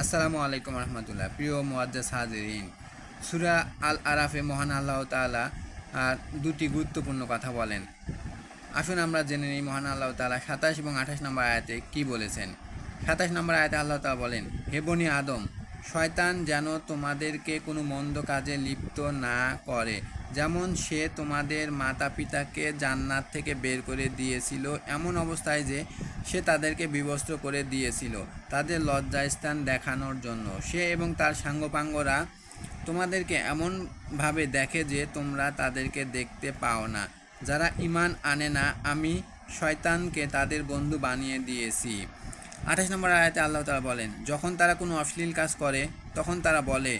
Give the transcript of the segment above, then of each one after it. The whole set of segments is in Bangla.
আসসালামু আলাইকুম রহমতুল্লাহ। প্রিয় মুআজ্জাজ হাজিরিন, সূরা আল আরাফে মহান আল্লাহ তাআলা দুটি গুরুত্বপূর্ণ কথা বলেন। আসুন আমরা জেনে নিই মহান আল্লাহ তাআলা ২৭ এবং ২৮ নম্বর আয়াতে কি বলেছেন। ২৭ নম্বর আয়াতে আল্লাহ তাআলা বলেন, হে বনি আদম, শয়তান যেন তোমাদেরকে কোনো মন্দ কাজে লিপ্ত না করে, যেমন সে তোমাদের মাতা পিতাকে জান্নাত থেকে বের করে দিয়েছিল এমন অবস্থায় যে সে তাদেরকে বিবস্ত্র করে দিয়েছিল তাদের লজ্জাস্থান দেখানোর জন্য। সে এবং তার সাঙ্গপাঙ্গরা তোমাদেরকে এমনভাবে দেখে যে তোমরা তাদেরকে দেখতে পাও না। যারা ঈমান আনে না, আমি শয়তানকে তাদের বন্ধু বানিয়ে দিয়েছি। ২৮ নম্বর আয়াতে আল্লাহ তাআলা বলেন, যখন তারা কোনো অশ্লীল কাজ করে তখন তারা বলে,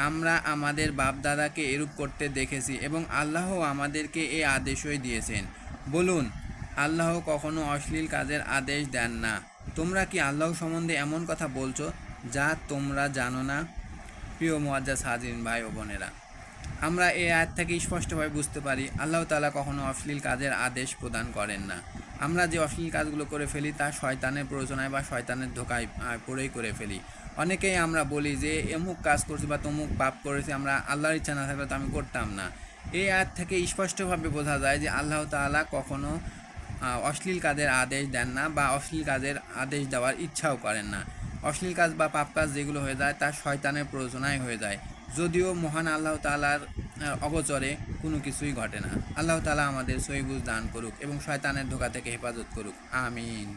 আমরা আমাদের বাপদাদাকে এরূপ করতে দেখেছি এবং আল্লাহও আমাদেরকে এই আদেশই দিয়েছেন। বলুন, আল্লাহ কখনো অশ্লীল কাজের আদেশ দেন না। তোমরা কি আল্লাহ সম্বন্ধে এমন কথা বলছো যা তোমরা জানো না? প্রিয় মুআজ্জাজ হাজিরিন ভাই ও বোনেরা, আমরা এই আয়াত থেকে স্পষ্টভাবে বুঝতে পারি আল্লাহ তাআলা কখনো অশ্লীল কাজের আদেশ প্রদান করেন না। আমরা যে অশ্লীল কাজগুলো করে ফেলি তা শয়তানের প্ররোচনায় বা শয়তানের ধোঁকায় পড়েই করে ফেলি। অনেকেই আমরা বলি যে এমুক কাজ করছি বা তমুক পাপ করেছি, আমরা আল্লাহর ইচ্ছা না থাকলে তো আমি করতাম না। এই আয়াত থেকে স্পষ্টভাবে বোঝা যায় যে আল্লাহ তাআলা কখনো অশ্লীল কাজের আদেশ দেন না বা অশ্লীল কাজের আদেশ দেওয়ার ইচ্ছাও করেন না। অশ্লীল কাজ বা পাপ কাজ যেগুলো হয়ে যায় তা শয়তানের প্ররোচনায় হয়ে যায়, যদিও মহান আল্লাহ তাআলার অগোচরে কোনো কিছুই ঘটে না। আল্লাহ তাআলা আমাদের সহিহ বুঝ দান করুক এবং শয়তানের ধোঁকা থেকে হেফাজত করুক। আমিন।